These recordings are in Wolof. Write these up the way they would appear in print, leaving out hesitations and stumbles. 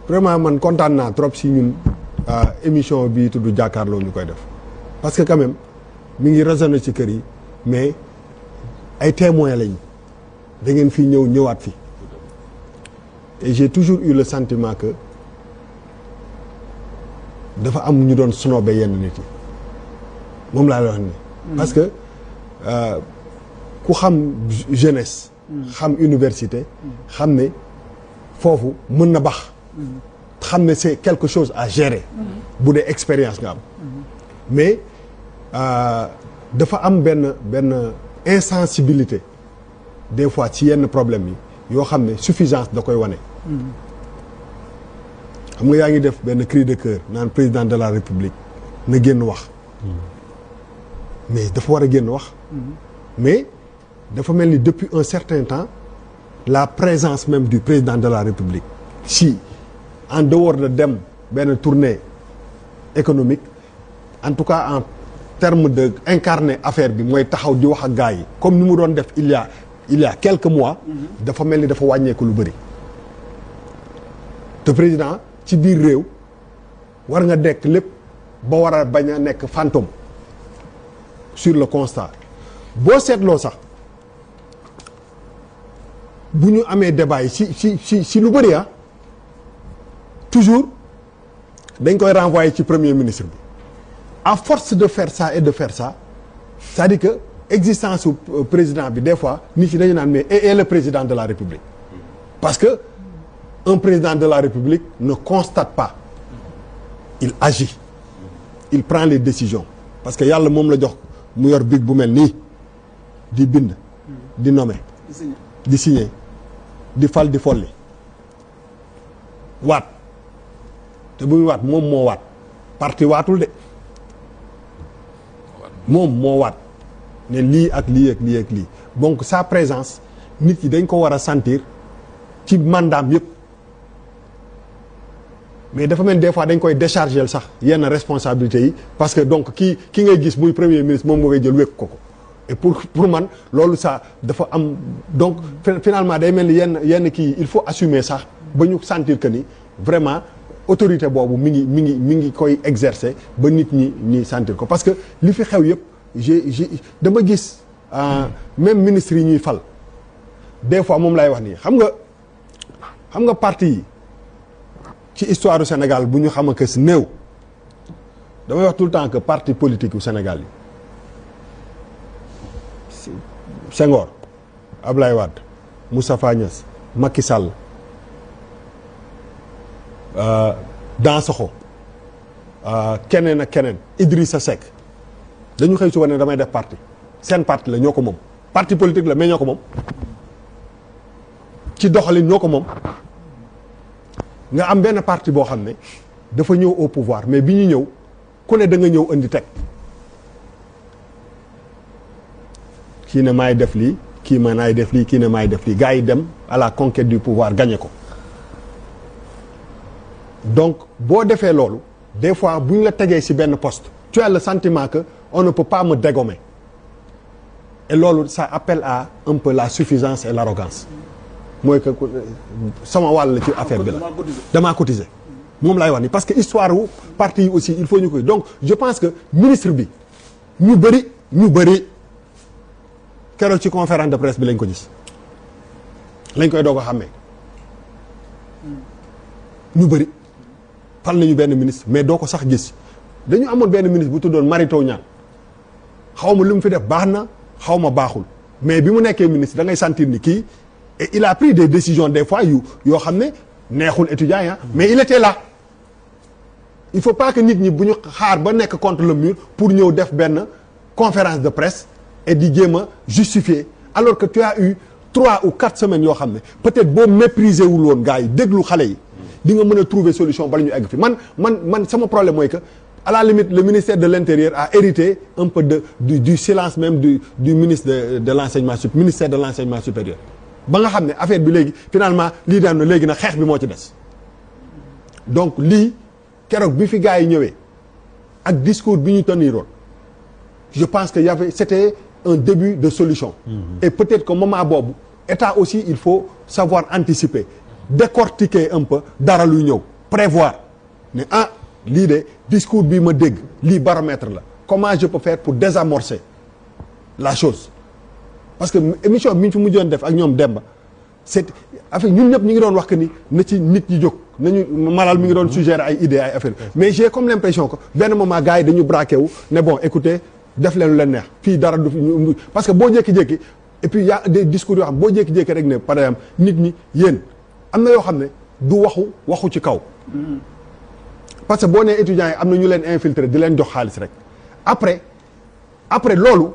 vraiment man kontaan naa trop si ñun émission bi tudd jàkkaarloo ñu koy def parce que quand même mi ngi résonné ci kër yi mais ay témoins lañ da ngeen fii ñëwaat fi et j'ai toujours eu le sentiment que dafa am ñu doon snobé yenn nit yi moom laa la wax ni parce que ku xam jeunesse xam université xam ne foofu mën na bax xam ne c'est quelque chose à gérer bu dee expérience nga am mais dafa am benn insensibilité des fois ci yenn problème yi yoo xam ne suffisance da koy wane xam nga yaa ngi def benn cri de cœur naan président de la république na génn wax mais dafa war a génn wax mais dafa mel ni depuis un certain temps la présence même du président de la république si en dehors de dem benn tournée économique en tout cas en termes de incarner affaire bi mooy taxaw di wax ak gars yi comme ni mu doon def il y a quelques mois dafa mel ni dafa wàññeeku lu bëri te président ci biir réew war nga nekk lépp ba war a bañ a nekk fantôme sur le constat boo seetloo sax bu ñu amee débat yi si lu bëri toujours dañ koy renvoyer ci premier ministre bi à force de faire ça et de faire ça c'est-à-dire que existence su président bi des fois nit ñi dañu naan mais et le président de la république parce que un président de la république ne constate pas il agit il prend les décisions parce que yàlla moom la jox mu yor big bu mel nii di bind di nommer di signer di fal di folli waat te bu muy waat moom moo waat parti waatul de moom moo waat ne lii ak lii ak lii ak lii donc sa présence nit yi dañ ko war a sentir ci mandaam yëpp mais dafa mel des fois dañ koy décharger sax yenn responsabilités yi parce que donc ki ngay gis muy premier ministre moom moo koy jël wékk ko et pour man loolu ça dafa am donc finalement day mel ni yenn kii il faut assumer sax ba ñu sentir que ni vraiment autorité boobu mi ngi koy exercer ba nit ñi sentir ko parce que li fi xew yëpp dama gis même ministre yi ñuy fal des fois moom lay wax nii xam nga parti yi ci histoire du Sénégal bu ñu xam que si néew damay wax tout le temps que parti politique yu Sénégal yi Senghor Ablaye Wade Moustapha Niasse Macky Sall Dansokho keneen ak keneen Idrissa Seck dañu xëy suba ne damay def parti seen parti la ñoo ko moom parti politique la mais ñoo ko moom ci doxalin ñoo ko moom nga am benn parti boo xam ne dafa ñëw au pouvoir mais bi ñu ñëw ku ne da nga ñëw indi teg kii ne maay def lii kii ma naay def lii kii ne maay def lii gars yi dem à la conquête du pouvoir gagné ko donc boo defee loolu des fois bu ñu la tegee ci benn poste tu as le sentiment que on ne peut pas me dégommer et loolu ça appelle à un peu la suffisance et l'arrogance mooy que sama wàll la ci affaire bi la damaa cotiser moom laay wax ni parce que histoire wu parti yi aussi il faut ñu koy donc je pense que ministre bi ñu bëri keroog ci conférence de presse bi lañ ko gis lañ koy doog a xàmmee ñu bëri fal nañu benn ministre mais doo ko sax gis dañu amoon benn ministre bu tuddoon Mary Teuw Niane xaw ma lu mu fi def baax na xaw ma baaxul mais bi mu nekkee ministre da ngay sentir ni kii et il a pris des décisions des fois yoo xam ne neexul étudiant ya mais il était là il faut pas que nit ñi bu ñu xaar ba nekk contre le mur pour ñëw def benn conférence de presse et di jéem a justifier alors que tu as eu 3 ou 4 semaines yoo xam ne peut-être boo mépriser wul woon gars yi déglu xale yi di nga mën a trouver solution bala ñu egg fi man sama problème mooy que à la limite le ministère de l'Intérieur a hérité un peu du silence même du ministre de l'enseignement ministère de l'enseignement supérieur ba nga xam ne affaire bi léegi finalement lii daan na léegi nag xeex bi moo ci des donc lii keroog bi fi gars yi ñëwee ak discours bi ñu teniroon je pense que c'était un début de solution. Et peut-être qu'au moment boobu état aussi il faut savoir anticiper décortiquer un peu dara luy ñëw prévoir ne lii de discours bi ma dégg lii baromètre la comment je peux faire pour désamorcer la chose parce que émission bi ñu fi mujjoon def ak ñoom Demba c'est affaire ñun ñëpp ñu ngi doon wax que ni na ci nit ñi jóg nañu Malal mi ngi doon suggérer ay idées ay affaires mais j'ai comme l'impression que benn moment gars yi dañu braqué wu ne bon écoutez def leen lu leen neex fii dara du parce que boo jékki-jékki et puis y a des discours yoo xam boo jékki-jékki rek ne par exemple nit ñi yéen am na yoo xam ne du waxu ci kaw parce que boo nee étudiants yi am na ñu leen infiltrer di leen jox xaalis rek après loolu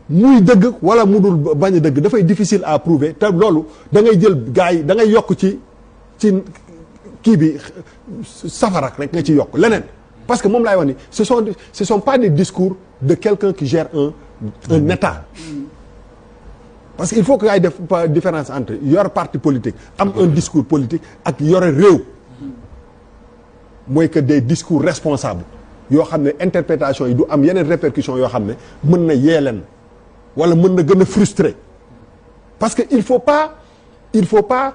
muy dëgg wala mu dul bañ a dëgg dafay difficile à prouver te loolu da ngay jël gars yi da ngay yokk ci kii bi safara rek nga ci yokk leneen parce que moom laay wax ni ce sont pas des discours de quelqu'un qui gère un état parce que il faut que ngay def différence entre yor parti politique am un discours politique ak yore réew mooy que des discours responsables yoo xam ne interprétation yi du am yeneen répercussions yoo xam ne mën na yee leen wala mën na gën a frustrer parce que il faut pas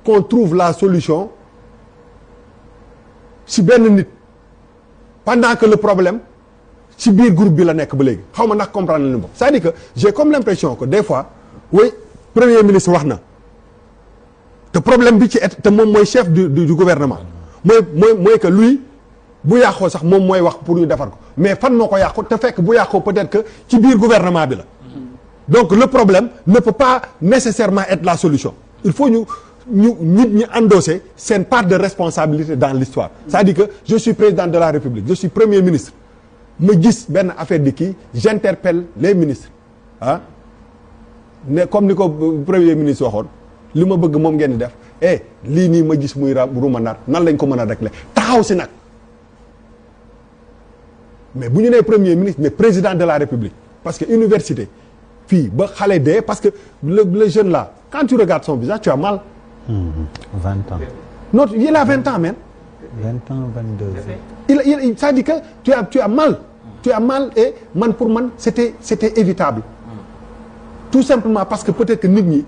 qu'on trouve la solution si benn nit pendant que le problème si biir groupe bi la nekk ba léegi xaw ma ndax comprendre nañu ko c'est-à-dire que j'ai comme l'impression que des fois oui premier ministre wax na te problème bi ci te moom mooy chef du gouvernement mooy que lui bu yàqoo sax moom mooy wax pour ñu defar ko mais fan moo ko yàqu te fekk bu yàqoo peut-être que ci biir gouvernement bi la donc le problème ne peut pas nécessairement être la solution il faut nit ñi endosser seen part de responsabilité dans l'histoire c'est-à-dire que je suis président de la République je suis premier ministre ma gis benn affaire di kii j'interpelle les ministres ne comme ni ko premier ministre waxoon li ma bëgg moom ngeen di def lii nii ma gis muy rumandaat nan lañ ko mën a régler taxaw si nag mais bu ñu nee premier ministre mais président de la République parce que université fii ba xale dee parce que le jeune là quand tu regardes son visage tu as mal. 20 ans. non il a 20 ans même. 20 ans 22 ans. il ça dit que tu as mal. tu as mal et pour man c'était évitable. tout simplement parce que peut-être que nit ñi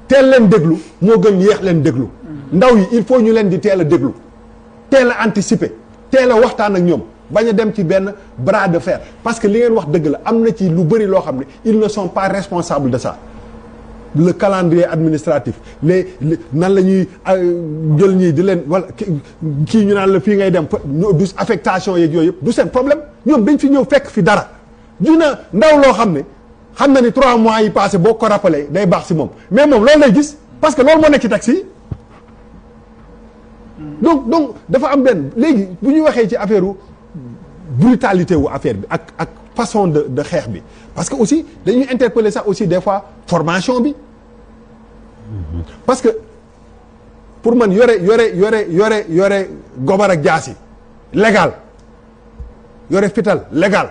teel leen déglu moo gën yéex leen déglu. ndaw yi il faut ñu leen di teel a déglu teel a anticiper teel a waxtaan ak ñoom. bañ a dem ci benn bras de fer parce que li ngeen wax dëgg la am na ci lu bëri loo xam ne ils ne sont pas responsables de ça le calendrier administratif nan la ñuy jël ñii di leen wala kii ñu naan la fii ngay dem du affectation yeeg yooyu yëpp du seen problème ñoom dañ fi ñëw fekk fi dara dina ndaw loo xam ne xam na ni 3 mois yi passé boo ko rappelé day baax si moom mais moom loolu lay gis parce que loolu moo nekk ci taxi yi donc dafa am benn léegi bu ñu waxee ci affaire brutalité wu affaire bi ak façon de xeex bi parce que aussi dañuy interpeller ça aussi des fois formation bi parce que pour man yore gobar ak jaasi légal yore fital légal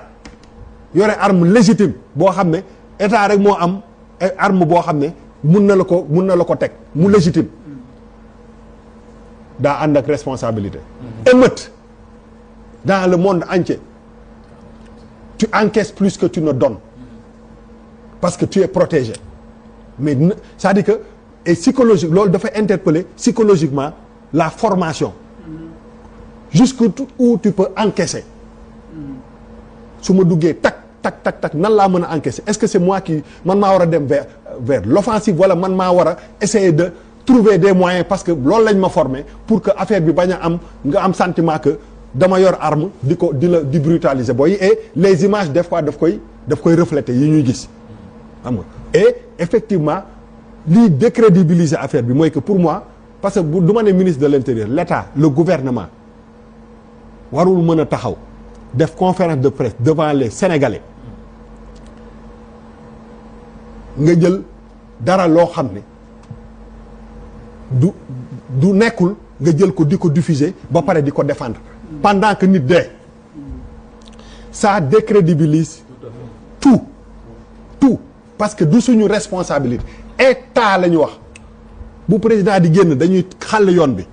yore arme légitime boo xam ne état rek moo am arme boo xam ne mun na la ko teg mu légitime daa ànd ak responsabilité émeute dans le monde entier tu encaisses plus que tu ne donnes parce que tu es protégé mais c'est-à-dire que et psychologique loolu dafay interpeller psychologiquement la formation jusqu'où tu peux encaisser su ma duggee tak nan laa mën a encaisser est-ce que c'est moi qui man maa war a dem vers l'offensive wala man maa war a essayer de trouver des moyens parce que loolu lañ ma former pour que affaire bi bañ a am nga am sentiment que dama yor arme di brutaliser booy et les images des fois daf koy refléter yi ñuy gis xam nga et effectivement lii décrédibiliser affaire bi mooy que pour moi parce que du ma ne ministre de l'intérieur l'État le gouvernement warul mën a taxaw def conférence de presse devant les Sénégalais nga jël dara loo xam ne du nekkul nga jël ko di ko diffuser ba pare di ko défendre pendant que nit dee ça décrédibilise tout parce que du suñu responsabilité état la ñu wax bu président di génn dañuy xàll yoon bi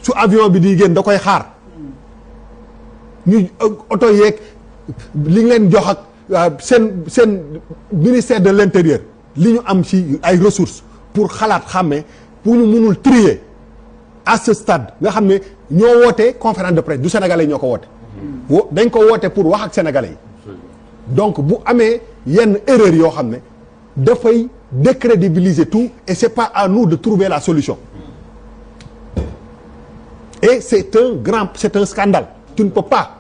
su avion bi di génn da koy xaar ñu oto yeeg li leen jox ak seen ministère de l'intérieur li ñu am ci ay ressources pour xalaat xàmmee pour ñu mënul trier à ce stade nga xam ne ñoo woote conférence de presse du sénégalais ñoo ko woote. dañ ko woote pour wax ak sénégalais yi. donc bu amee yenn erreur yoo xam ne dafay décrédibiliser tout et c'est pas à nous de trouver la solution. Et c'est un scandale. Tu ne peux pas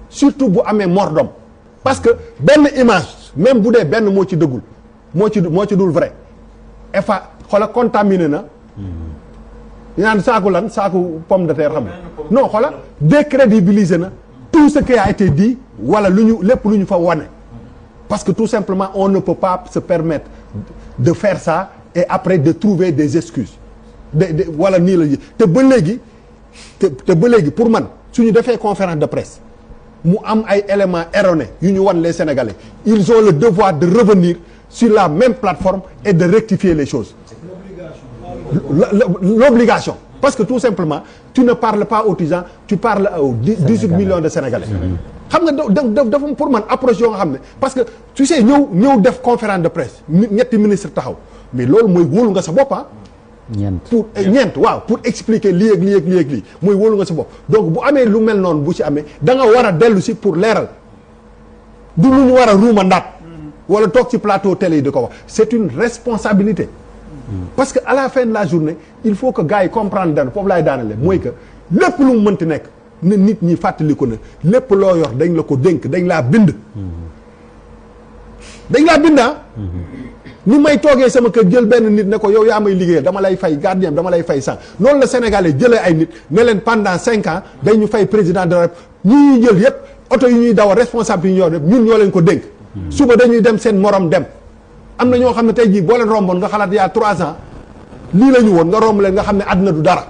surtout bu amee mort d'homme parce que benn image même bu dee benn moo ci dëggul moo ci dul vrai EFA xoola contaminé na ñu naan saaku pomme de terre xam nga non xoola décrédibiliser na tout ce qui a été dit wala lépp lu ñu fa wane parce que tout simplement on ne peut pas se permettre de faire ça et après de trouver des excuses wala nii la te ba léegi pour man suñu defee conférence de presse mu am ay éléments erronés yu ñu wan les Sénégalais ils ont le devoir de revenir sur la même plateforme et de rectifier les choses. L'obligation parce que tout simplement tu ne parles pas aux gens tu parles aux 18 millions de Sénégalais. xam nga dafa pour man approche yoo nga xam ne parce que tu sais ñëw def conférence de presse ñetti ministre taxaw mais loolu mooy wóolu nga sa bopp ñeent pour expliquer lii ak lii mooy wóolu nga sa bopp donc bu amee lu mel noonu bu ci amee da nga war a dellu si pour leeral du lu ñu war a ruuma ndaat wala toog ci plateau télé yi di ko wax c'est une responsabilité parce que à la fin de la journée il faut que gars yi comprendre dana foofu laay daanale mooy que lépp lu mu mënti nekk na nit ñi fàttali ko ne lépp loo yor dañ la ko dénk dañ laa bind ni may toogee sama kër jël benn nit ne ko yow yaa may liggéeyal dama lay fay gardien dama lay fay sang noonu la Sénégalais jëlee ay nit ne leen pendant 5 ans dañu fay président de la République ñi ñuy jël yëpp oto yi ñuy dawal responsable yi ñoo def ñun ñoo leen ko dénk suba dañuy dem seen morom dem am na ñoo xam ne tey jii boo leen romboon nga xalaat yaa 3 ans lii la ñu woon nga romb leen nga xam ne àddina du dara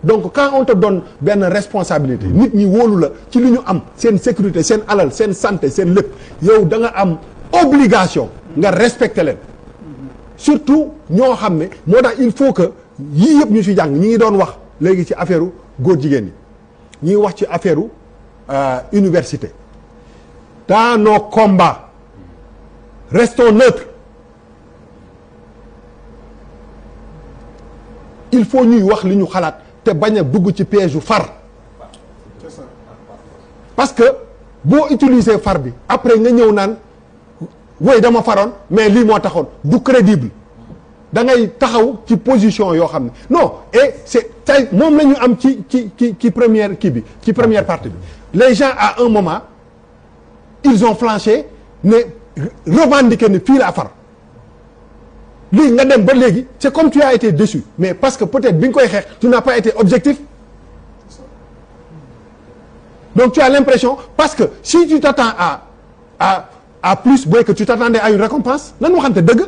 donc quand on te donne benn responsabilité nit ñi wóolu la ci li ñu am seen sécurité seen alal seen santé seen lépp yow da nga am obligation nga respecter leen surtout ñoo xam ne moo tax il faut que yii yëpp ñu fi jàng ñi ngi doon wax léegi ci affaire góor jigéen ñi ñi ngi wax ci affaire université dans nos combats restons neutres il faut ñuy wax li ñu xalaat te bañ a dugg ci piège yu far parce que boo utiliser far bi après nga ñëw naan woy dama faroon mais lii moo taxoon du crédible da ngay taxaw ci position yoo xam ne non et c'est tey moom la ñu am ci première kii bi ci première partie bi les gens à un moment ils ont flanché ne revendiqué ne fii laa far lii nga dem ba léegi c'est comme tu as été déçu mais parce que peut-être bi nga koy xeex tu n'as pas été objectif donc tu as l'impression parce que si tu t'attends à plus booy que tu t'attendais à une récompense nan waxante dëgg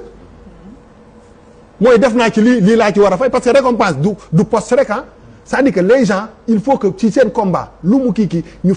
mooy def naa ci lii laa ci war a fay parce que récompense du poste rek c'est-à-dire que les gens il faut que ci seen combat lu mu kii ñu